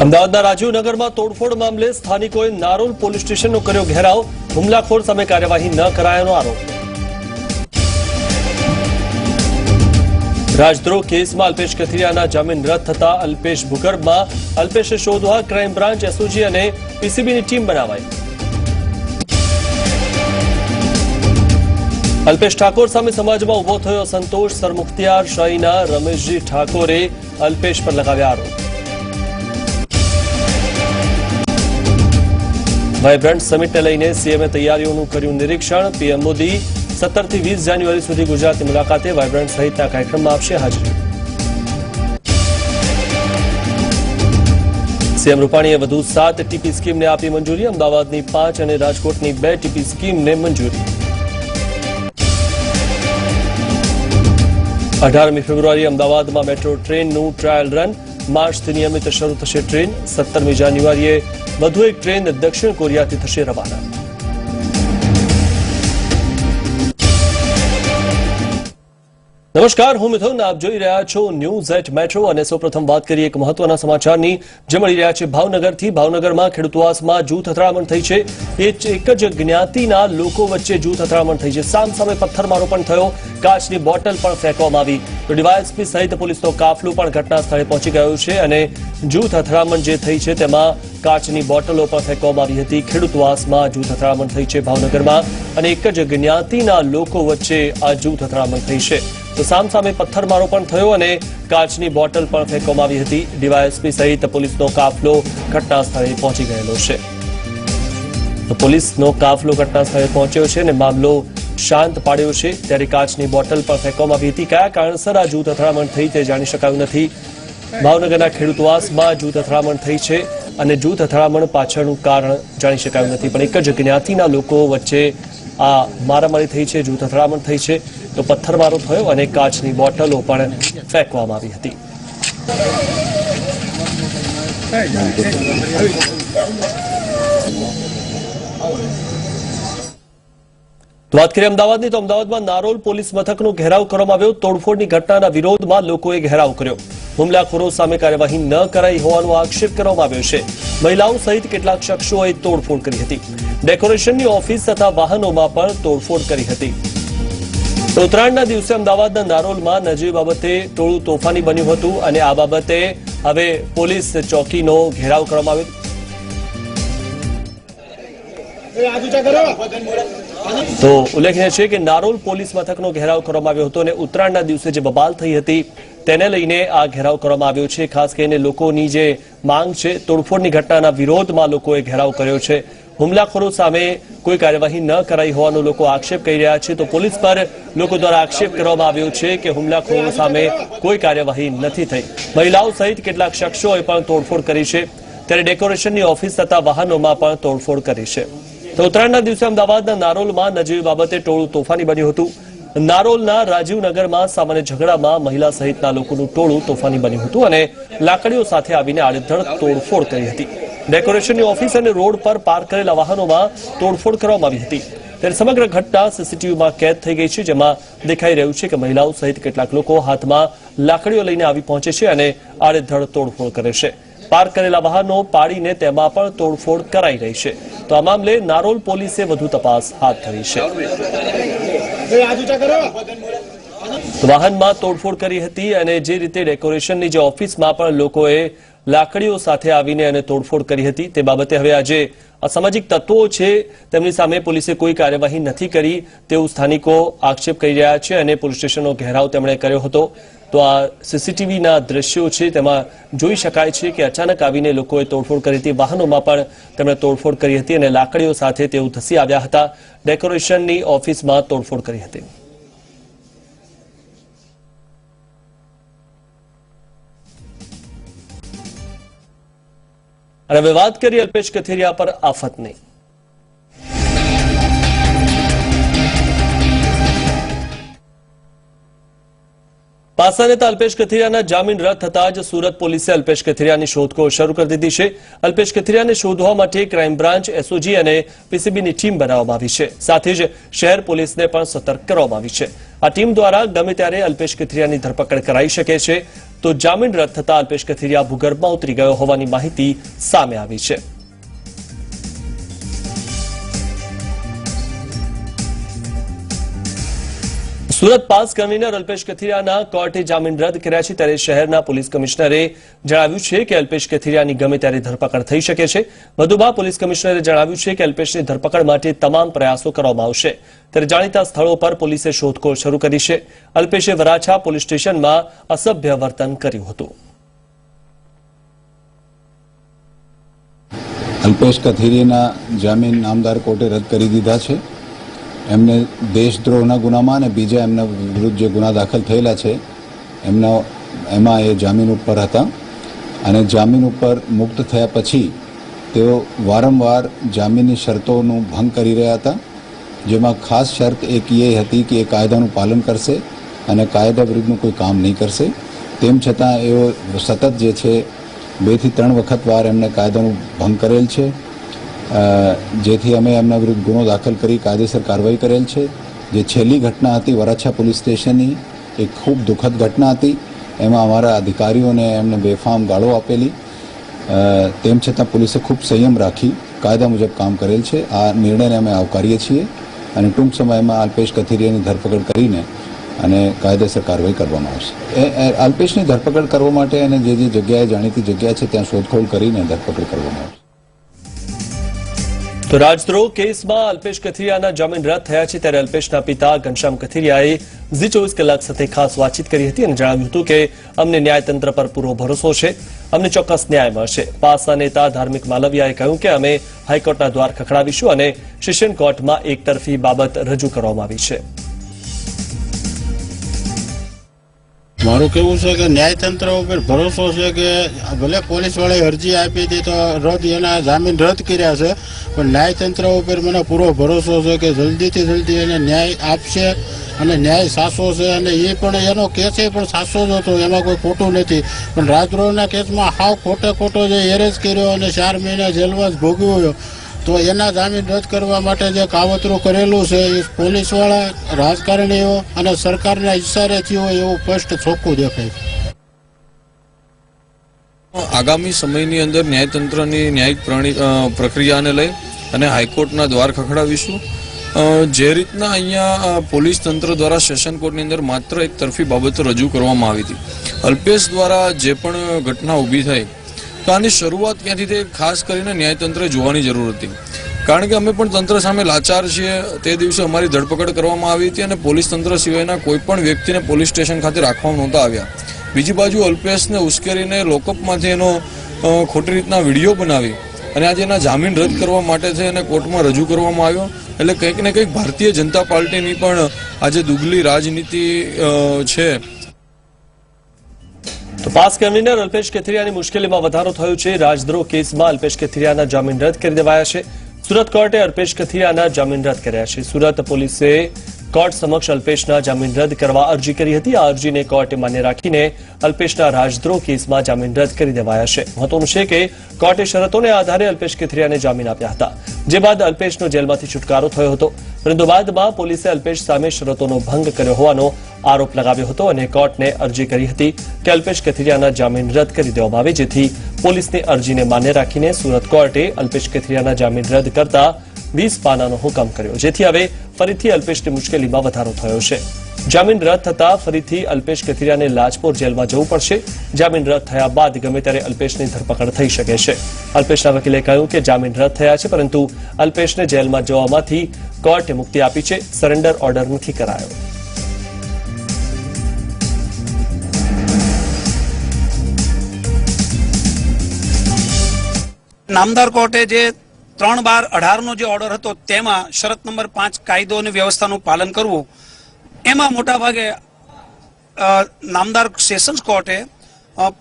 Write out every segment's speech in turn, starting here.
અમદાવાદના રાજીવનગરમાં તોડફોડ મામલે સ્થાનિકોએ નારોલ પોલીસ સ્ટેશનનો કર્યો ઘેરાવ, હુમલાખોર સામે કાર્યવાહી ન કરાયાનો આરોપ। રાજદ્રોહ કેસમાં અલ્પેશ કથિરિયાના જામીન રદ થતા અલ્પેશ ભૂગર્ભમાં અલ્પેશ શોધવા ક્રાઇમ બ્રાન્ચ, એસઓજી અને પીસીબીની ટીમ બનાવાઈ। અલ્પેશ ઠાકોર સામે સમાજમાં ઉભો થયો સંતોષ, સરમુખત્યાર શાહીના રમેશજી ઠાકોરે અલ્પેશ પર લગાવ્યા આરોપ। વાયબ્રન્ટ સમિટને લઈને સીએમએ તૈયારીઓનું કર્યું નિરીક્ષણ। પીએમ મોદી 17 થી 20 જાન્યુઆરી સુધી ગુજરાતની મુલાકાતે વાયબ્રન્ટ સહિતના કાર્યક્રમમાં આપશે હાજરી। સીએમ રૂપાણીએ વધુ 7 ટીપી સ્કીમને આપી મંજૂરી। અમદાવાદની 5 અને રાજકોટની 2 ટીપી સ્કીમને મંજૂરી। 18મી ફેબ્રુઆરી અમદાવાદમાં મેટ્રો ટ્રેનનું ટ્રાયલ રન, માર્ચથી નિયમિત શરૂ થશે ટ્રેન। 17મી જાન્યુઆરીએ વધુ એક ટ્રેન દક્ષિણ કોરિયાથી થશે રવાના। નમસ્કાર, હું મિથુન, આપ જોઈ રહ્યા છો ન્યૂઝ એટ મેટ્રો અને સૌપ્રથમ વાત કરીએ એક મહત્વના સમાચારની જે મળી રહ્યા છે ભાવનગરથી। ભાવનગરમાં ખેડૂતવાસમાં જૂથ અથડામણ થઈ છે। એક જ જ્ઞાતિના લોકો વચ્ચે જૂથ અથડામણ થઈ છે। સામસામે પથ્થરમારો પણ થયો, કાચની બોટલ પણ ફેંકવામાં આવી। તો ડીવાયએસપી સહિત પોલીસનો કાફલો પણ ઘટના સ્થળે પહોંચી ગયો છે અને જૂથ અથડામણ જે થઈ છે તેમાં કાચની બોટલો પણ ફેંકવામાં આવી હતી। ખેડૂતવાસમાં જૂથ અથડામણ થઈ છે ભાવનગરમાં અને એક જ જ્ઞાતિના લોકો વચ્ચે આ જૂથ અથડામણ થઈ છે। તો સામસામે પથ્થરમારો પણ થયો અને કાચની બોટલ પણ ફેંકવામાં આવી હતી। ડીવાયએસપી સહિત પોલીસનો કાફલો ઘટના સ્થળે પહોંચી ગયેલો છે। તો પોલીસનો કાફલો ઘટના સ્થળે પહોંચ્યો છે અને મામલો શાંત પાડ્યો છે। ત્યારે કાચની બોટલ પણ ફેંકવામાં આવી હતી। કયા કારણસર આ જૂથ અથડામણ થઈ તે જાણી શકાયું નથી। ભાવનગરના ખેડૂતવાસમાં જૂથ અથડામણ થઈ છે અને જૂથ અથડામણ પાછળનું કારણ જાણી શકાયું નથી। પણ એક જ જ્ઞાતિના લોકો વચ્ચે આ મારામારી થઈ છે, જૂથ અથડામણ થઈ છે। તો પથ્થરમારો થયો અને કાચની બોટલો પણ ફેંકવામાં આવી હતી। તો વાત કરીએ અમદાવાદની, તો અમદાવાદમાં નારોલ પોલીસ મથકનો ઘેરાવ કરવામાં આવ્યો। તોડફોડની ઘટનાના વિરોધમાં લોકોએ ઘેરાવ કર્યો। હુમલાખોરો સામે કાર્યવાહી ન કરાઈ હોવાનો આક્ષેપ કરવામાં આવ્યો છે। મહિલાઓ સહિત કેટલાક શખ્સોએ તોડફોડ કરી હતી। ડેકોરેશનની ઓફિસ તથા વાહનોમાં પણ તોડફોડ કરી હતી। તો ઉત્તરાયણના દિવસે અમદાવાદના નારોલમાં નજીવી બાબતે ટોળું તોફાની બન્યું હતું અને આ બાબતે હવે પોલીસ ચોકીનો ઘેરાવ કરવામાં આવ્યો। તો ઉલ્લેખનીય છે કે નારોલ પોલીસ મથકનો ઘેરાવ કરવામાં આવ્યો હતો અને ઉત્તરાયણના દિવસે જે બબાલ થઈ હતી તેને લઈને આ ઘેરાવ કરવામાં આવ્યો છે। ખાસ કરીને લોકોની જે માંગ છે, તોડફોડની ઘટનાના વિરોધમાં લોકોએ ઘેરાવ કર્યો છે। હુમલાખોરો સામે કોઈ કાર્યવાહી ન કરાઈ હોવાનો લોકો આક્ષેપ કરી રહ્યા છે। તો પોલીસ પર લોકો દ્વારા આક્ષેપ કરવામાં આવ્યો છે કે હુમલાખોરો સામે કોઈ કાર્યવાહી નથી થઈ। મહિલાઓ સહિત કેટલાક શખ્સોએ પણ તોડફોડ કરી છે। ત્યારે ડેકોરેશનની ઓફિસ તથા વાહનોમાં પણ તોડફોડ કરી છે। તો ઉત્તરાયણના દિવસે અમદાવાદના નારોલમાં નજીવી બાબતે ટોળું તોફાની બન્યું હતું। નારોલના રાજીવનગરમાં સામાન્ય ઝઘડામાં મહિલા સહિતના લોકોનું ટોળું તોફાની બન્યું હતું અને લાકડીઓ સાથે આવીને આડેધડ તોડફોડ કરી હતી। ડેકોરેશનની ઓફિસ અને રોડ પર પાર્ક કરેલા વાહનોમાં તોડફોડ કરવામાં આવી હતી। ત્યારે સમગ્ર ઘટના સીસીટીવીમાં કેદ થઈ ગઈ છે, જેમાં દેખાઈ રહ્યું છે કે મહિલાઓ સહિત કેટલાક લોકો હાથમાં લાકડીઓ લઈને આવી પહોંચે છે અને આડેધડ તોડફોડ કરે છે। પાર્ક કરેલા વાહનો પાડીને તેમાં પણ તોડફોડ કરાઈ રહી છે। તો આ મામલે નારોલ પોલીસે વધુ તપાસ હાથ ધરી છે। વાહનમાં તોડફોડ કરી હતી અને જે રીતે ડેકોરેશનની જે ઓફિસમાં પણ લોકોએ લાકડીઓ સાથે આવીને અને તોડફોડ કરી હતી તે બાબતે હવે આજે અસામાજિક તત્વો છે તેમની સામે પોલીસે કોઈ કાર્યવાહી નથી કરી તેવું સ્થાનિકો આક્ષેપ કરી રહ્યા છે અને પોલીસ સ્ટેશનનો ઘેરાવ તેમણે કર્યો હતો। તો આ સીસીટીવીના દ્રશ્યો છે તેમાં જોઈ શકાય છે કે અચાનક આવીને લોકોએ તોડફોડ કરી હતી। વાહનોમાં પણ તેમણે તોડફોડ કરી હતી અને લાકડીઓ સાથે તેઓ ધસી આવ્યા હતા। ડેકોરેશનની ઓફિસમાં તોડફોડ કરી હતી। અને હવે વાત કરીએ અલ્પેશ કથિરિયા પર આફતની। પાસા નેતા અલ્પેશ કથિરિયાના જામીન રદ થતા જ સુરત પોલીસે અલ્પેશ કથિરિયાની શોધખોળ શરૂ કરી દીધી છે. અલ્પેશ કથિરિયાને શોધવા માટે ક્રાઇમ બ્રાન્ચ, એસઓજી અને પીસીબીની ટીમ બનાવવામાં આવી છે. સાથે જ શહેર પોલીસને પણ સતર્ક કરવામાં આવી છે. આ ટીમ દ્વારા ગમે ત્યારે અલ્પેશ કથિરિયાની ધરપકડ કરાઈ શકે છે. તો જામીન રદ થતા અલ્પેશ કથિરિયા ભૂગર્ભમાં ઉતરી ગયો હોવાની માહિતી સામે આવી છે. સુરત પાસ કન્વીનર અલ્પેશ કથિરિયાના કોર્ટે જામીન રદ કર્યા છે. ત્યારે શહેરના પોલીસ કમિશનરે જણાવ્યું છે કે અલ્પેશ કથિરિયાની ગમે ત્યારે ધરપકડ થઈ શકે છે. વધુમાં પોલીસ કમિશનરે જણાવ્યું છે કે અલ્પેશની ધરપકડ માટે તમામ પ્રયાસો કરવામાં આવશે. ત્યારે જાણીતા સ્થળો પર પોલીસે શોધખોળ શરૂ કરી છે. અલ્પેશે વરાછા પોલીસ સ્ટેશનમાં અસભ્ય વર્તન કર્યું હતું. અલ્પેશ કથિરિયાના જામીન નામદાર કોર્ટે રદ કરી દીધા છે. એમને દેશદ્રોહના ગુનામાં અને બીજા એમના વિરુદ્ધ જે ગુના દાખલ થયેલા છે એમાં એ જામીન ઉપર હતા અને જામીન ઉપર મુક્ત થયા પછી તેઓ વારંવાર જામીનની શરતોનું ભંગ કરી રહ્યા હતા. જેમાં ખાસ શરત એક એ હતી કે એ કાયદાનું પાલન કરશે અને કાયદા વિરુદ્ધનું કોઈ કામ નહીં કરશે. તેમ છતાં એઓ સતત જે છે 2 થી 3 વખત વાર એમને કાયદાનું ભંગ કરેલ છે. જેથી અમે એમના વિરુદ્ધ ગુનો દાખલ કરી કાયદેસર કાર્યવાહી કરેલ છે. જે છેલ્લી ઘટના હતી વરાછા પોલીસ સ્ટેશનની, એ ખૂબ દુઃખદ ઘટના હતી. એમાં અમારા અધિકારીઓને એમને બેફામ ગાળો આપેલી. તેમ છતાં પોલીસે ખૂબ સંયમ રાખી કાયદા મુજબ કામ કરેલ છે. આ નિર્ણયને અમે આવકારીએ છીએ અને ટૂંક સમયમાં અલ્પેશ કથિરિયાની ધરપકડ કરીને અને કાયદેસર કાર્યવાહી કરવામાં આવશે. અલ્પેશની ધરપકડ કરવા માટે અને જે જગ્યાએ જાણીતી જગ્યા છે ત્યાં શોધખોળ કરીને ધરપકડ કરવામાં આવશે. તો રાજદ્રોહ કેસમાં અલ્પેશ કથિરિયાના જામીન રદ થયા છે. ત્યારે અલ્પેશના પિતા ઘનશ્યામ કથિરિયાએ ઝી 24 કલાક સાથે ખાસ વાતચીત કરી હતી અને જણાવ્યું હતું કે અમને ન્યાયતંત્ર પર પૂરો ભરોસો છે, અમને ચોક્કસ ન્યાય મળશે. પાસા નેતા ધાર્મિક માલવિયાએ કહ્યું કે અમે હાઈકોર્ટના દ્વાર ખખડાવીશું અને સેશન કોર્ટમાં એકતરફી બાબત રજૂ કરવામાં આવી છે. મારું કેવું છે કે ન્યાયતંત્ર ઉપર ભરોસો છે કે ભલે પોલીસ વાળાએ અરજી આપી હતી તો રદ એના જામીન રદ કર્યા છે, પણ ન્યાયતંત્ર ઉપર મને પૂરો ભરોસો છે કે જલ્દીથી જલ્દી એને ન્યાય આપશે અને ન્યાય સાચો છે. અને એ પણ એનો કેસ પણ સાચો જ હતો, એમાં કોઈ ખોટું નથી. પણ રાજદ્રોહના કેસમાં હાવ ખોટો જે એરેસ્ટ કર્યો અને 4 મહિના જેલમાં જ ભોગવ્યો, તો એના જામીન રદ કરવા માટે જે કાવતરું કરેલું છે એ પોલીસવાળા, રાજકારણીઓ અને સરકારના ઇશારે થયું હોય એવું સ્પષ્ટ ચોખ્ખું દેખાય. આગામી સમયની અંદર ન્યાયતંત્રની ન્યાયિક પ્રક્રિયાને લઈ અને હાઈકોર્ટના દ્વાર ખખડાવીશું. જે રીતના અહીંયા પોલીસ તંત્ર દ્વારા સેશન કોર્ટની અંદર માત્ર એક તરફી બાબતો રજૂ કરવામાં આવી હતી. અલ્પેશ દ્વારા જે પણ ઘટના ઊભી થઈ તો આની શરૂઆત ક્યાંથી તે ખાસ કરીને ન્યાયતંત્રે જોવાની જરૂર હતી. કારણ કે અમે પણ તંત્ર સામે લાચાર છીએ. તે દિવસે અમારી ધરપકડ કરવામાં આવી હતી અને પોલીસ તંત્ર સિવાયના કોઈ પણ વ્યક્તિને પોલીસ સ્ટેશન ખાતે રાખવામાં નહોતા આવ્યા. બીજી બાજુ અલ્પેશને ઉશ્કેરીને લોકઅપમાંથી એનો ખોટી રીતના વિડીયો બનાવી અને આજે એના જામીન રદ કરવા માટે છે એને કોર્ટમાં રજૂ કરવામાં આવ્યો. એટલે કંઈક ને કંઈક ભારતીય જનતા પાર્ટીની પણ આજે દુગલી રાજનીતિ છે. તો પાસ કન્વીનર અલ્પેશ કથિરિયાની મુશ્કેલીમાં વધારો થયો છે. રાજદ્રોહ કેસમાં અલ્પેશ કથિરિયાના જામીન રદ કરી દેવાયા છે. સુરત કોર્ટે અલ્પેશ કથિરિયાના જામીન રદ કર્યા છે. સુરત પોલીસે કોર્ટ સમક્ષ અલ્પેશના જામીન રદ કરવા અરજી કરી હતી. આ અરજીને કોર્ટે માન્ય રાખીને અલ્પેશના રાજદ્રોહ કેસમાં જામીન રદ કરી દેવાયા છે. મહત્વનું છે કે કોર્ટે શરતોને આધારે અલ્પેશ કથિરિયાને જામીન આપ્યા હતા, જે બાદ અલ્પેશનો જેલમાંથી છુટકારો થયો હતો. પરંતુ બાદમાં પોલીસે અલ્પેશ સામે શરતોનો ભંગ કર્યો હોવાનો આરોપ લગાવ્યો હતો અને કોર્ટને અરજી કરી હતી કે અલ્પેશ કથિરિયાના જામીન રદ કરી દેવામાં આવે. જેથી પોલીસની અરજીને માન્ય રાખીને સુરત કોર્ટે અલ્પેશ કથિરિયાના જામીન રદ કરતા 20 પાનાનો હુકમ કર્યો. જેથી હવે ફરીથી અલ્પેશની મુશ્કેલીમાં વધારો થયો છે. જામીન રદ થતા ફરીથી અલ્પેશ કથિરિયાને લાજપોર જેલમાં જવું પડશે. જામીન રદ થયા બાદ ગમે ત્યારે અલ્પેશની ધરપકડ થઈ શકે છે. અલ્પેશના વકીલે કહ્યું કે જામીન રદ થયા છે, પરંતુ અલ્પેશને જેલમાં જવામાંથી કોર્ટે મુક્તિ આપી છે, સરેન્ડર ઓર્ડર નથી કરાયો. નામદાર કોર્ટે જે 3/18નો જે ઓર્ડર હતો તેમાં શરત નંબર 5 કાયદો અને વ્યવસ્થાનું પાલન કરવું, એમાં મોટાભાગે નામદાર સેશન્સ કોર્ટે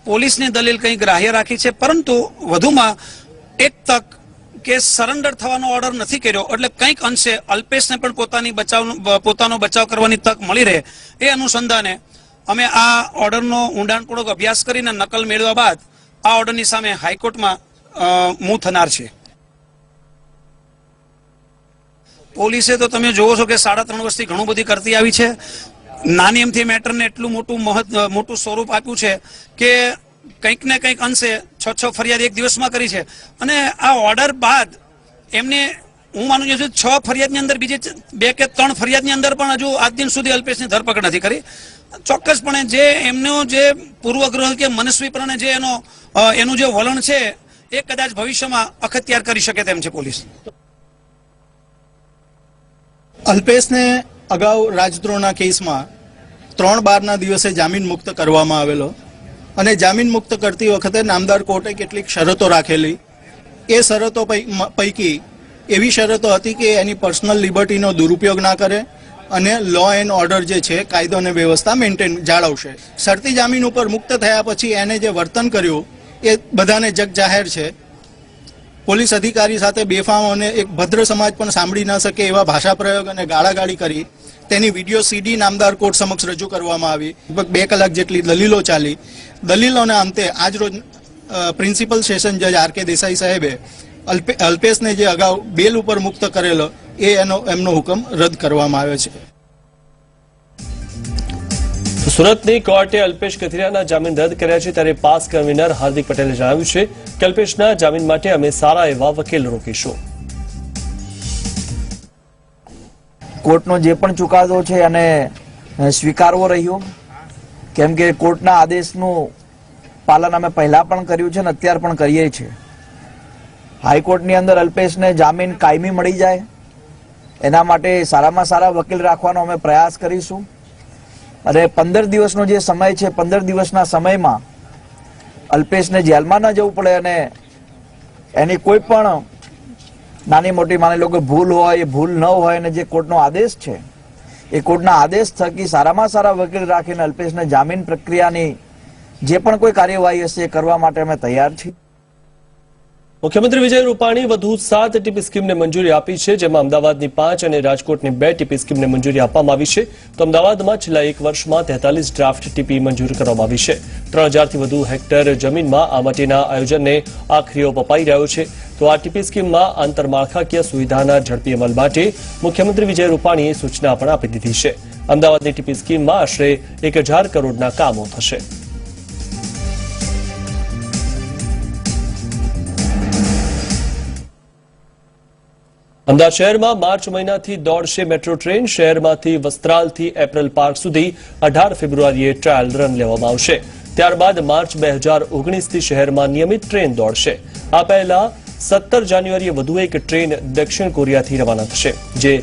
પોલીસની દલીલ કંઈ ગ્રાહ્ય રાખી છે, પરંતુ વધુમાં એક તક કે સરેન્ડર થવાનો ઓર્ડર નથી કર્યો, એટલે કંઈક અંશે અલ્પેશને પણ પોતાનો બચાવ કરવાની તક મળી રહે એ અનુસંધાને અમે આ ઓર્ડરનો ઊંડાણપૂર્વક અભ્યાસ કરીને નકલ મેળવ્યા બાદ આ ઓર્ડરની સામે હાઈકોર્ટમાં મૂવ થનાર છે. પોલીસે તો તમે જોવો છો કે 3.5 વર્ષથી ઘણું બધી કરતી આવી છે. નાની એમથી મેટરને એટલું મોટું સ્વરૂપ આપ્યું છે કે કંઈક ને કંઈક અંશે 6 ફરિયાદ એક દિવસમાં કરી છે. અને આ ઓર્ડર બાદ એમને હું માનું છું 6 ફરિયાદની અંદર બીજી 2 કે 3 ફરિયાદની અંદર પણ હજુ આજ દિન સુધી અલ્પેશની ધરપકડ નથી કરી. ચોક્કસપણે જે એમનો જે પૂર્વગ્રહ કે મનસ્વીપણે જે એનું જે વલણ છે એ કદાચ ભવિષ્યમાં અખત્યાર કરી શકે તેમ છે પોલીસ. અલ્પેશને અગાઉ રાજદ્રોહના કેસમાં 3/12ના દિવસે જામીન મુક્ત કરવામાં આવેલો અને જામીન મુક્ત કરતી વખતે નામદાર કોર્ટે કેટલીક શરતો રાખેલી. એ શરતો પૈકી એવી શરતો હતી કે એની પર્સનલ લિબર્ટીનો દુરુપયોગ ના કરે અને લો એન્ડ ઓર્ડર જે છે કાયદો અને વ્યવસ્થા મેન્ટેન જાળવશે. શરતી જામીન ઉપર મુક્ત થયા પછી એને જે વર્તન કર્યું એ બધાને જગ જાહેર છે. પોલીસ અધિકારી સાથે બેફામ અને એક ભદ્ર સમાજ પણ સાંભળી ન શકે એવા ભાષા પ્રયોગ અને ગાળાગાળી કરી તેની વિડીયો સીડી નામદાર કોર્ટ સમક્ષ રજૂ કરવામાં આવી. લગભગ 2 કલાક જેટલી દલીલો ચાલી. દલીલોના અંતે આજરોજ પ્રિન્સિપલ સેશન જજ આર.કે. દેસાઈ સાહેબે અલ્પેશને જે અગાઉ બેલ ઉપર મુક્ત કરેલો એમનો હુકમ રદ કરવામાં આવ્યો છે. સુરતની કોર્ટે અલ્પેશ કથિરિયાના જામીન રદ કર્યા છે. ત્યારે પાસ કન્વીનર હાર્દિક પટેલે જણાવ્યું છે કે અલ્પેશના જામીન માટે અમે સારા એવા વકીલ રોકીશું. કોર્ટનો જે પણ ચુકાદો છે એને સ્વીકારવો રહ્યો, કેમ કે કોર્ટના આદેશનું પાલન અમે પહેલા પણ કર્યું છે અને અત્યારે પણ કરીએ છીએ. હાઈકોર્ટની અંદર અલ્પેશને જામીન કાયમી મળી જાય એના માટે સારામાં સારા વકીલ રાખવાનો અમે પ્રયાસ કરીશું. અને 15 દિવસનો જે સમય છે 15 દિવસના સમયમાં અલ્પેશને જેલમાં ન જવું પડે અને એની કોઈ પણ નાની મોટી માની લો કે ભૂલ હોય એ ભૂલ ન હોય અને જે કોર્ટનો આદેશ છે એ કોર્ટના આદેશ થકી સારામાં સારા વકીલ રાખીને અલ્પેશને જામીન પ્રક્રિયાની જે પણ કોઈ કાર્યવાહી હશે એ કરવા માટે અમે તૈયાર છીએ. મુખ્યમંત્રી વિજય રૂપાણી વધુ 7 ટીપી સ્કીમને મંજૂરી આપી છે, જેમાં અમદાવાદની 5 અને રાજકોટની 2 ટીપી સ્કીમને મંજૂરી આપવામાં આવી છે. તો અમદાવાદમાં છેલ્લા 1 વર્ષમાં 43 ડ્રાફ્ટ ટીપી મંજૂર કરવામાં આવી છે. 3000થી વધુ હેક્ટર જમીનમાં આ માટેના આયોજનને આખરી ઓપ અપાઈ રહ્યો છે. તો આ ટીપી સ્કીમમાં આંતરમાળખાકીય સુવિધાના ઝડપી અમલ માટે મુખ્યમંત્રી વિજય રૂપાણીએ સૂચના પણ આપી દીધી છે. અમદાવાદની ટીપી સ્કીમમાં આશરે 1000 કરોડના કામો થશે. અમદાવાદ શહેરમાં માર્ચ મહિનાથી દોડશે મેટ્રો ટ્રેન. શહેરમાંથી વસ્ત્રાલથી એપ્રિલ પાર્ક સુધી 18 ફેબ્રુઆરીએ ટ્રાયલ રન લેવામાં આવશે. ત્યારબાદ માર્ચ 2019થી શહેરમાં નિયમિત ટ્રેન દોડશે. આ પહેલા 17 જાન્યુઆરીએ વધુ એક ટ્રેન દક્ષિણ કોરિયાથી રવાના થશે, જે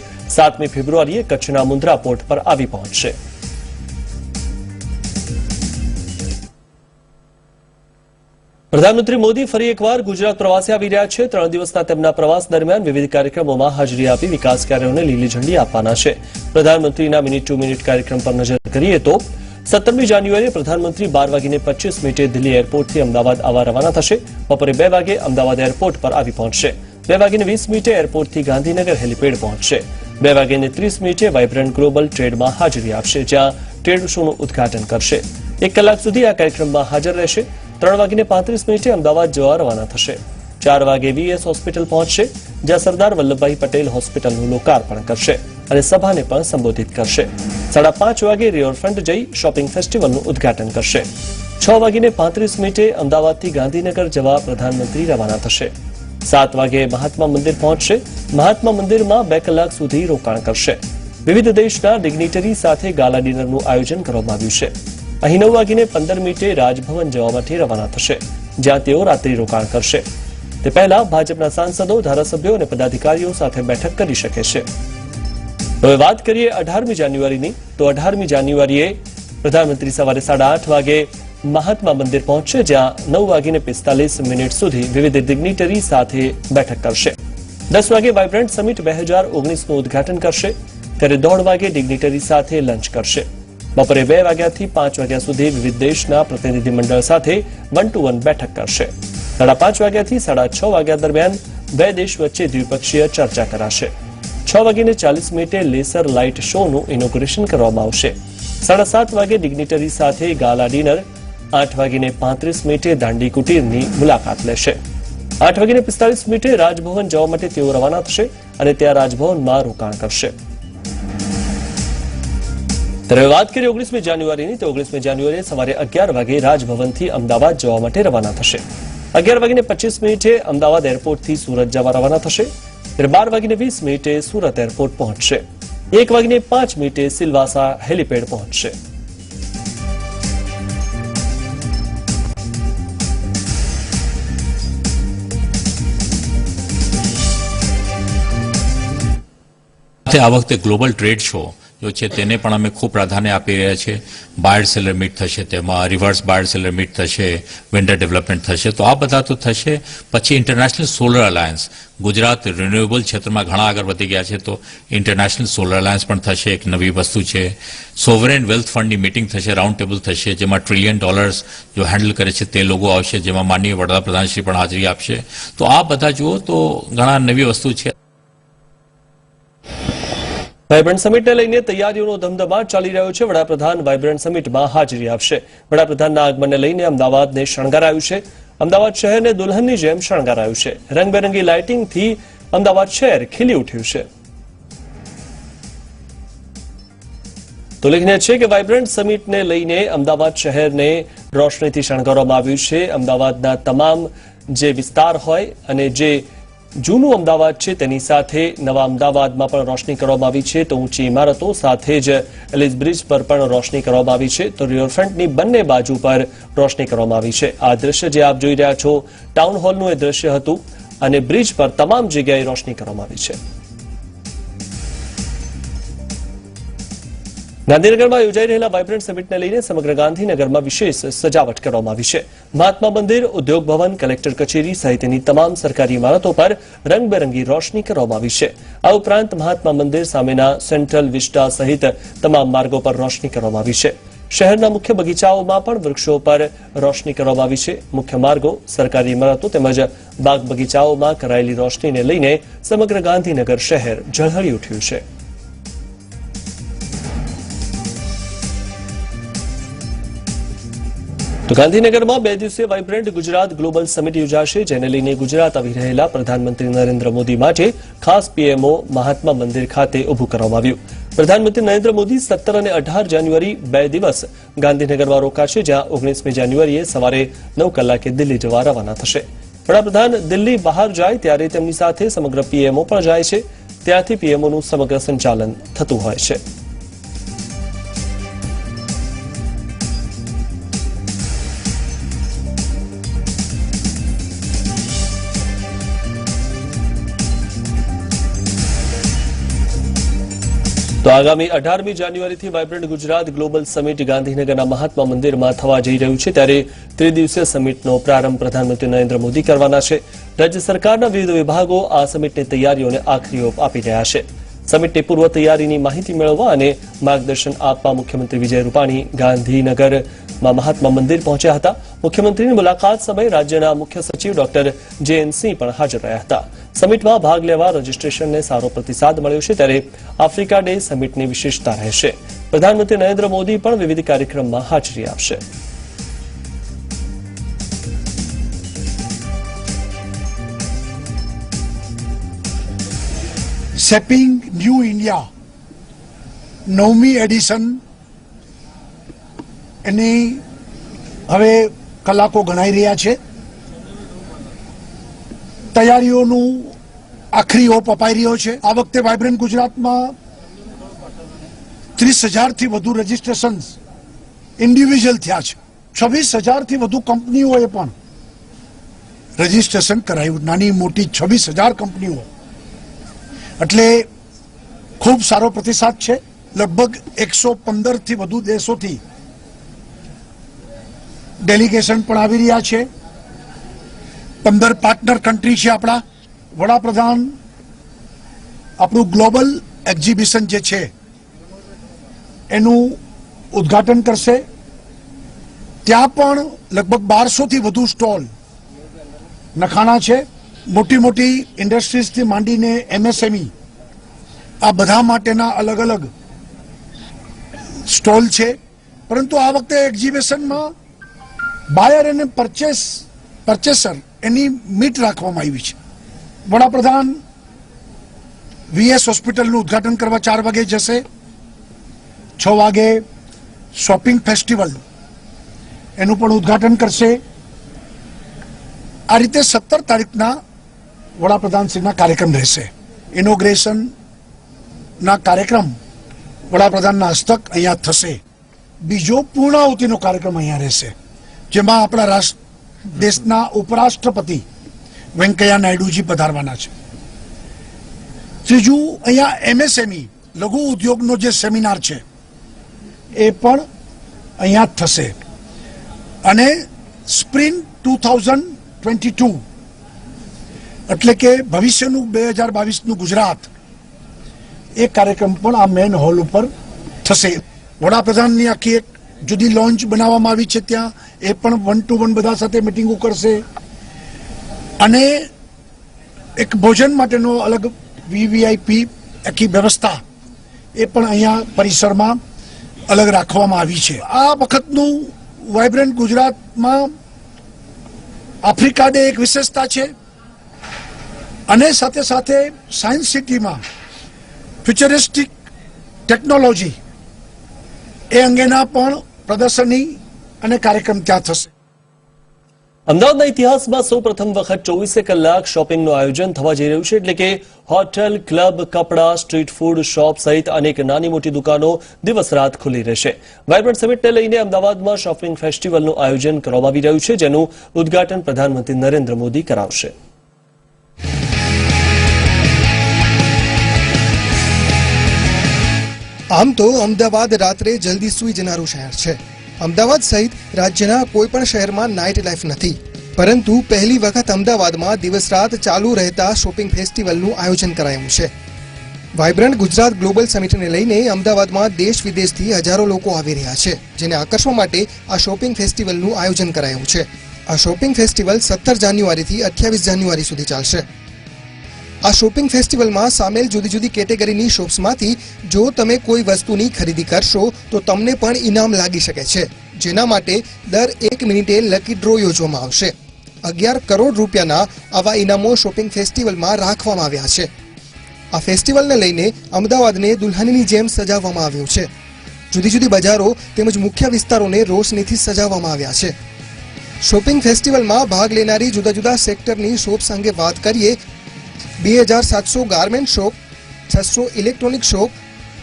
7મી ફેબ્રુઆરીએ કચ્છના મુન્દ્રા પોર્ટ પર આવી પહોંચશે. પ્રધાનમંત્રી મોદી ફરી એકવાર ગુજરાત પ્રવાસે આવી રહ્યા છે. 3 દિવસના તેમના પ્રવાસ દરમિયાન વિવિધ કાર્યક્રમોમાં હાજરી આપી વિકાસ કાર્યોને લીલી ઝંડી આપવાના છે. પ્રધાનમંત્રીના મિનિટ ટુ મિનિટ કાર્યક્રમ પર નજર કરીએ તો 17મી જાન્યુઆરીએ પ્રધાનમંત્રી 12:25 દિલ્હી એરપોર્ટથી અમદાવાદ આવવા રવાના થશે. બપોરે 2 વાગે અમદાવાદ એરપોર્ટ પર આવી પહોંચશે. 2:20 એરપોર્ટથી ગાંધીનગર હેલીપેડ પહોંચશે. 2:30 વાઇબ્રન્ટ ગ્લોબલ ટ્રેડમાં હાજરી આપશે, જ્યાં ટ્રેડ શોનું ઉદઘાટન કરશે. 1 કલાક સુધી આ કાર્યક્રમમાં હાજર રહેશે. 3:35 અમદાવાદ જવા રવાના થશે. 4 વાગે વીએસ હોસ્પિટલ પહોંચશે, જ્યાં સરદાર વલ્લભભાઈ પટેલ હોસ્પિટલનું લોકાર્પણ કરશે અને સભાને પણ સંબોધિત કરશે. 5:30 વાગે રિવરફ્રન્ટ જઈ શોપિંગ ફેસ્ટિવલનું ઉદઘાટન કરશે. 6:35 અમદાવાદથી ગાંધીનગર જવા પ્રધાનમંત્રી રવાના થશે. 7 વાગે મહાત્મા મંદિર પહોંચશે. મહાત્મા મંદિરમાં 2 કલાક સુધી રોકાણ કરશે. વિવિધ દેશના ડિગ્નિટરી સાથે ગાલા ડિનરનું આયોજન કરવામાં આવ્યું છે. અહીં 9:15 રાજભવન જવા માટે રવાના થશે, જ્યાં તેઓ રાત્રિ રોકાણ કરશે. તે પહેલા ભાજપના સાંસદો, ધારાસભ્યો અને પદાધિકારીઓ સાથે બેઠક કરી શકે છે. હવે વાત કરીએ 18મી જાન્યુઆરીની. તો 18મી જાન્યુઆરીએ પ્રધાનમંત્રી સવારે 8:30 વાગે મહાત્મા મંદિર પહોંચશે, જ્યાં 9:45 સુધી વિવિધ ડિગ્નિટરી સાથે બેઠક કરશે. 10 વાગે વાઇબ્રન્ટ સમિટ 2019નું ઉદઘાટન કરશે. ત્યારે 1:30 વાગે ડિગ્નિટરી સાથે લંચ કરશે. બપોરે 2 વાગ્યાથી 5 વાગ્યા સુધી વિવિધ દેશના પ્રતિનિધિમંડળ સાથે 1-to-1 બેઠક કરશે. 5:30 વાગ્યાથી 6:30 વાગ્યા દરમિયાન 2 દેશ વચ્ચે દ્વિપક્ષીય ચર્ચા કરાશે. 6:40 લેસર લાઇટ શોનું ઇનોગ્રેશન કરવામાં આવશે. 7:30 વાગે ડિગ્નિટરી સાથે ગાલા ડિનર, 8:35 દાંડી કુટીરની મુલાકાત લેશે. 8:45 રાજભવન જવા માટે તેઓ રવાના થશે અને ત્યાં રાજભવનમાં રોકાણ કરશે. ત્યારે વાત કરીએ 19મી જાન્યુઆરીની, તો 19મી જાન્યુઆરીએ સવારે 11 વાગે રાજભવનથી અમદાવાદ જવા માટે રવાના થશે. 11:25 અમદાવાદ એરપોર્ટથી સુરત જવા રવાના થશે. ત્યારે 12:20 સુરત એરપોર્ટ પહોંચશે. 1:05 સિલવાસા હેલિપેડ પહોંચશે. આ વખતે ગ્લોબલ ટ્રેડ શો જો છે તેને પણ અમે ખૂબ પ્રાધાન્ય આપી રહ્યા છીએ. બાયર સેલર મીટ થશે, તેમાં રિવર્સ બાયર સેલર મીટ થશે, વેન્ડર ડેવલપમેન્ટ થશે, તો આ બધા તો થશે. પછી international solar alliance, Gujarat renewable ક્ષેત્રમાં ઘણા આગળ વધી ગયા છે, તો ઇન્ટરનેશનલ સોલર અલાયન્સ પણ થશે, એક નવી વસ્તુ છે. સોવરેન વેલ્થ ફંડની મિટિંગ થશે, રાઉન્ડ ટેબલ થશે, જેમાં $1 ટ્રિલિયન જો હેન્ડલ કરે છે તે લોકો આવશે, જેમાં માનનીય વડાપ્રધાનશ્રી પણ હાજરી આપશે. તો આ બધા જુઓ તો ઘણા નવી વસ્તુ છે. વાઇબ્રન્ટ સમિટને લઈને તૈયારીઓનો ધમધમાટ ચાલી રહ્યો છે. વડાપ્રધાન વાઇબ્રન્ટ સમિટમાં હાજરી આપશે. વડાપ્રધાનના આગમનને લઈને અમદાવાદને શણગારાયું છે. અમદાવાદ શહેરને દુલ્હનની જેમ શણગારાયું છે. રંગબેરંગી લાઇટિંગથી અમદાવાદ શહેર ખીલી ઉઠ્યું છે. તો ઉલ્લેખનીય છે કે વાઇબ્રન્ટ સમિટને લઈને અમદાવાદ શહેરને રોશનીથી શણગારવામાં આવ્યું છે. અમદાવાદના તમામ જે વિસ્તાર હોય અને જે જૂનું અમદાવાદ છે તેની સાથે નવા અમદાવાદમાં પણ રોશની કરવામાં આવી છે. તો ઊંચી ઇમારતો સાથે જ એલિસ બ્રિજ પર પણ રોશની કરવામાં આવી છે. તો રિવરફ્રન્ટની બંને બાજુ પર રોશની કરવામાં આવી છે. આ દ્રશ્ય જે આપ જોઈ રહ્યા છો ટાઉન હોલનું એ દ્રશ્ય હતું અને બ્રિજ પર તમામ જગ્યાએ રોશની કરવામાં આવી છે. ગાંધીનગરમાં યોજાઈ રહેલા વાઇબ્રન્ટ સમિટને લઈને સમગ્ર ગાંધીનગરમાં વિશેષ સજાવટ કરવામાં આવી છે. મહાત્મા મંદિર, ઉદ્યોગ ભવન, કલેક્ટર કચેરી સહિતની તમામ સરકારી ઇમારતો પર રંગબેરંગી રોશની કરવામાં આવી છે. આ ઉપરાંત મહાત્મા મંદિર સામેના સેન્ટ્રલ વિસ્ટા સહિત તમામ માર્ગો પર રોશની કરવામાં આવી છે. શહેરના મુખ્ય બગીચાઓમાં પણ વૃક્ષો પર રોશની કરવામાં આવી છે. મુખ્ય માર્ગો, સરકારી ઇમારતો તેમજ બાગ બગીચાઓમાં કરાયેલી રોશનીને લઈને સમગ્ર ગાંધીનગર શહેર ઝળહળી ઉઠ્યું છે. તો ગાંધીનગરમાં 2 દિવસીય વાઇબ્રન્ટ ગુજરાત ગ્લોબલ સમિટ યોજાશે, જેને લઈને ગુજરાત આવી રહેલા પ્રધાનમંત્રી નરેન્દ્ર મોદી માટે ખાસ પીએમઓ મહાત્મા મંદિર ખાતે ઉભું કરવામાં આવ્યું. પ્રધાનમંત્રી નરેન્દ્ર મોદી 17 અને 18 જાન્યુઆરી 2 દિવસ ગાંધીનગરમાં રોકાશે, જ્યાં 19મી જાન્યુઆરીએ સવારે 9 કલાકે દિલ્હી જવા રવાના થશે. વડાપ્રધાન દિલ્હી બહાર જાય ત્યારે તેમની સાથે સમગ્ર પીએમઓ પણ જાય છે. ત્યાંથી પીએમઓનું સમગ્ર સંચાલન થતું હોય છે. તો આગામી 18મી જાન્યુઆરીથી વાઇબ્રન્ટ ગુજરાત ગ્લોબલ સમિટ ગાંધીનગરના મહાત્મા મંદિરમાં થવા જઈ રહ્યું છે. ત્યારે ત્રિદિવસીય સમિટનો પ્રારંભ પ્રધાનમંત્રી નરેન્દ્ર મોદી કરવાના છે. રાજ્ય સરકારના વિવિધ વિભાગો આ સમિટની તૈયારીઓને આખરી ઓપ આપી રહ્યા છે. સમિટની પૂર્વ તૈયારીની માહિતી મેળવવા અને માર્ગદર્શન આપવા મુખ્યમંત્રી વિજય રૂપાણી ગાંધીનગરમાં મહાત્મા મંદિર પહોંચ્યા હતા. મુખ્યમંત્રીની મુલાકાત સમયે રાજ્યના મુખ્ય સચિવ ડોક્ટર JN સિંહ પણ હાજર રહ્યા હતા. સમિટમાં ભાગ લેવા રજીસ્ટ્રેશનને સારો પ્રતિસાદ મળ્યો છે. ત્યારે આફ્રિકા ડે સમિટની વિશેષતા રહેશે. પ્રધાનમંત્રી નરેન્દ્ર મોદી પણ વિવિધ કાર્યક્રમમાં હાજરી આપશે. શેપિંગ ન્યૂ ઇન્ડિયા 9મી એડિશન એની હવે કલાકો ગણાઈ રહ્યા છે. તૈયારીઓનું આખરી ઓપ અપાઈ રહ્યો છે. આ વખતે વાઇબ્રન્ટ ગુજરાતમાં 30,000થી વધુ રજીસ્ટ્રેશન ઇન્ડિવિજ્યુઅલ થયા છે. 26,000થી વધુ કંપનીઓએ પણ રજીસ્ટ્રેશન કરાયું. નાની મોટી 26,000 કંપનીઓ, એટલે ખૂબ સારો પ્રતિસાદ છે. લગભગ 115થી વધુ દેશોથી ડેલિગેશન પણ આવી રહ્યા છે. 15 પાર્ટનર કન્ટ્રી છે આપણા. વડાપ્રધાન આપણું ગ્લોબલ એક્ઝિબિશન જે છે એનું ઉદ્ઘાટન કરશે. ત્યાં પણ લગભગ 1200થી વધુ સ્ટોલ નખાણા છે. મોટી મોટી ઇન્ડસ્ટ્રીઝથી માંડીને MSME આ બધા માટેના અલગ અલગ સ્ટોલ છે, પરંતુ આ વખતે એક્ઝિબિશનમાં બાયર અને પરચેસર એની મીટ રાખવામાં આવી છે. વડાપ્રધાન વીએસ હોસ્પિટલનું ઉદ્ઘાટન કરવા 4 વાગે જશે. 6 વાગે શોપિંગ ફેસ્ટિવલ એનું પણ ઉદ્ઘાટન કરશે. આ રીતે 17 તારીખના વડાપ્રધાનશ્રીના કાર્યક્રમ રહેશે. ઇનોગ્રેશનના કાર્યક્રમ વડાપ્રધાનના હસ્તક અહીંયા થશે. બીજો પૂર્ણાહુતિનો કાર્યક્રમ અહીંયા રહેશે, જેમાં આપણા દેશના ઉપરાષ્ટ્રપતિ વેંકૈયા નાયડુજી પધારવાના છે. ત્રીજું, અહીંયા એમએસએમઈ લઘુ ઉદ્યોગનો જે સેમિનાર છે એ પણ અહીંયા થશે. અને સ્પ્રિંગ 2022 એટલે કે ભવિષ્યનું 2022નું ગુજરાત, એ કાર્યક્રમ પણ આ મેન હોલ ઉપર થશે. વડાપ્રધાનની આખી એક જુદી લોન્ચ બનાવવામાં આવી છે ત્યાં, એ પણ 1-to-1 બધા સાથે મિટિંગો કરશે. અને એક ભોજન માટેનો અલગ વીવીઆઈપી આખી વ્યવસ્થા એ પણ અહીંયા પરિસરમાં અલગ રાખવામાં આવી છે. આ વખતનું વાઇબ્રન્ટ ગુજરાતમાં આફ્રિકા ડે એક વિશેષતા છે, અને સાથે સાથે સાયન્સ સિટીમાં ફ્યુચરિસ્ટિક ટેકનોલોજી એ અંગેના પણ પ્રદર્શની અને કાર્યક્રમ ત્યાં થશે. અમદાવાદના ઇતિહાસમાં સૌ પ્રથમ વખત 24 કલાક શોપિંગનું આયોજન થવા જઈ રહ્યું છે. એટલે કે હોટેલ, ક્લબ, કપડા, સ્ટ્રીટ ફૂડ, શોપ સહિત અનેક નાની મોટી દુકાનો દિવસ રાત ખુલ્લી રહેશે. વાઇબ્રન્ટ સમિટને લઈને અમદાવાદમાં શોપિંગ ફેસ્ટિવલનું આયોજન કરવામાં આવી રહ્યું છે, જેનું ઉદ્ઘાટન પ્રધાનમંત્રી નરેન્દ્ર મોદી કરાવશે. આમ તો અમદાવાદ રાત્રે જલ્દી સૂઈ જનારું શહેર છે. અમદાવાદ સહિત રાજ્યના કોઈ પણ શહેરમાં નાઇટ લાઈફ નથી, પરંતુ પહેલી વખત અમદાવાદમાં દિવસ રાત ચાલુ રહેતા શોપિંગ ફેસ્ટિવલનું આયોજન કરાયું છે. વાઇબ્રન્ટ ગુજરાત ગ્લોબલ સમિટને લઈને અમદાવાદમાં દેશ વિદેશથી હજારો લોકો આવી રહ્યા છે, જેને આકર્ષવા માટે આ શોપિંગ ફેસ્ટિવલનું આયોજન કરાયું છે. આ શોપિંગ ફેસ્ટિવલ 17 જાન્યુઆરીથી 28 જાન્યુઆરી સુધી ચાલશે. આ શોપિંગ ફેસ્ટિવલમાં સામેલ જુદી જુદી કેટેગરીની શોપ્સમાંથી જો તમે કોઈ વસ્તુની ખરીદી કરશો તો તમને પણ ઇનામ લાગી શકે છે, જેના માટે દર 1 મિનિટે લકી ડ્રો યોજવામાં આવશે. 11 કરોડ રૂપિયાના આવા ઇનામો શોપિંગ ફેસ્ટિવલમાં રાખવામાં આવ્યા છે. આ ફેસ્ટિવલને લઈને અમદાવાદને દુલ્હનની જેમ સજાવવામાં આવ્યું છે. જુદી જુદી બજારો તેમજ મુખ્ય વિસ્તારોને રોશનીથી સજાવવામાં આવ્યા છે. શોપિંગ ફેસ્ટિવલમાં ભાગ લેનારી જુદા જુદા સેક્ટરની શોપ્સ અંગે વાત કરીએ 2700 ગાર્મેન્ટ શોપ, 600 ઇલેક્ટ્રોનિક શોપ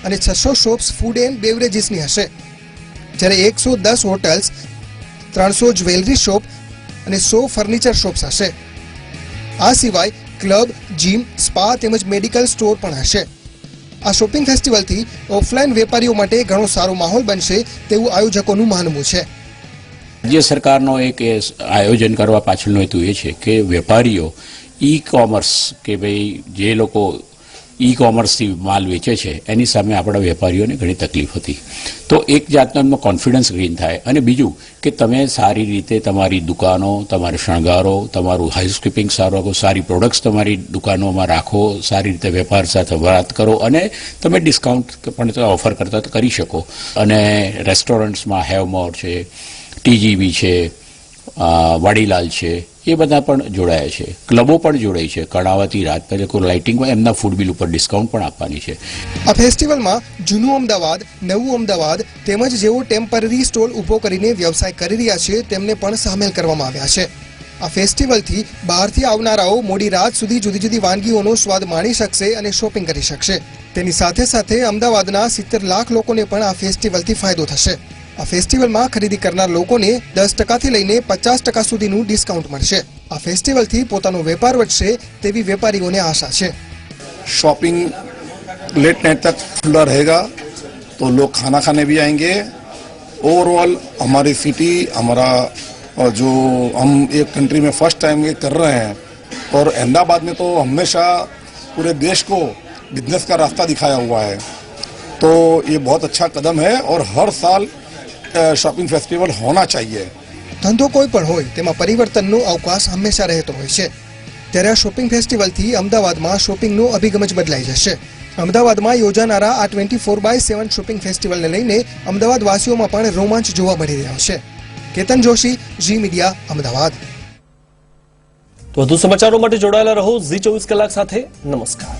અને 600 શોપ્સ ફૂડ એન્ડ બેવરેજીસની હશે, જ્યારે 110 હોટલ્સ, 300 જ્વેલરી શોપ અને 100 ફર્નિચર શોપ્સ હશે. આ સિવાય ક્લબ, જીમ, સ્પા તેમજ મેડિકલ સ્ટોર પણ હશે. આ શોપિંગ ફેસ્ટિવલથી ઓફલાઈન વેપારીઓ માટે ઘણો સારો માહોલ બનશે તેવું આયોજકોનું માનવું છે. રાજ્ય સરકારનો એક આયોજન કરવા પાછળનો હેતુ એ છે કે વેપારીઓ ઈ કોમર્સ, કે ભાઈ જે લોકો ઈ કોમર્સથી માલ વેચે છે એની સામે આપણા વેપારીઓને ઘણી તકલીફ હતી, તો એક જાતનો એમનો કોન્ફિડન્સ ગેઇન થાય. અને બીજું કે તમે સારી રીતે તમારી દુકાનો, તમારે શણગારો, તમારું હાઉસકીપિંગ સારું રાખો, સારી પ્રોડક્ટ્સ તમારી દુકાનોમાં રાખો, સારી રીતે વેપાર સાથે વાત કરો અને તમે ડિસ્કાઉન્ટ પણ ઓફર કરતા કરી શકો. અને રેસ્ટોરન્ટ્સમાં હેવમોર છે, ટીજીવી છે, વાડીલાલ છે, એ બધા પણ જોડાયા છે. ક્લબો પણ જોડાઈ છે. કર્ણાવતી, રાજપથ, લાઇટિંગમાં એમના ફૂડ બિલ ઉપર ડિસ્કાઉન્ટ પણ આપવાની છે. આ ફેસ્ટિવલમાં જૂનું અમદાવાદ, નવું અમદાવાદ તેમજ જેઓ ટેમ્પરરી સ્ટોલ ઊભો કરીને વ્યવસાય કરી રહ્યા છે તેમને પણ સામેલ કરવામાં આવ્યા છે. આ ફેસ્ટિવલથી બહારથી આવનારાઓ મોડી રાત સુધી જુદી જુદી વાનગીઓનો સ્વાદ માણી શકશે અને શોપિંગ કરી શકશે. તેની સાથે સાથે અમદાવાદના 70 લાખ લોકોને પણ આ ફેસ્ટિવલથી ફાયદો થશે. આ ફેસ્ટિવલમાં ખરીદી કરનાર લોકોને 10% લઈને 50% સુધીનું ડિસ્કાઉન્ટ મળશે. આ ફેસ્ટિવલથી પોતાનો વેપાર વધશે તેવી વેપારીઓને આશા છે. शॉपिंग लेट नाइट तक खुला रहेगा तो लोग खाना खाने भी आएंगे. ओवरऑल हमारी सिटी, हमारा जो हम एक कंट्री में फर्स्ट टाइम ये कर रहे हैं, और अहमदाबाद में तो हमेशा पूरे देश को बिजनेस का रास्ता दिखाया हुआ है, तो ये बहुत अच्छा कदम है और हर साल शॉपिंग फेस्टिवल होना चाहिए. ધંધો કોઈ પણ હોય તેમાં પરિવર્તનનો અવકાશ હંમેશા રહેતો હોય છે. ત્યારે આ શોપિંગ ફેસ્ટિવલથી અમદાવાદમાં શોપિંગનો અભિગમ જ બદલાઈ જશે. અમદાવાદમાં યોજાનારા આ 24/7 શોપિંગ ફેસ્ટિવલને લઈને અમદાવાદ વાસીઓમાં પણ રોમાંચ જોવા મળી રહ્યો છે. કેતન જોશી, ઝી મીડિયા, અમદાવાદ. તો વધુ સમાચારો માટે જોડાયેલા રહો ઝી 24 કલાક સાથે. નમસ્કાર.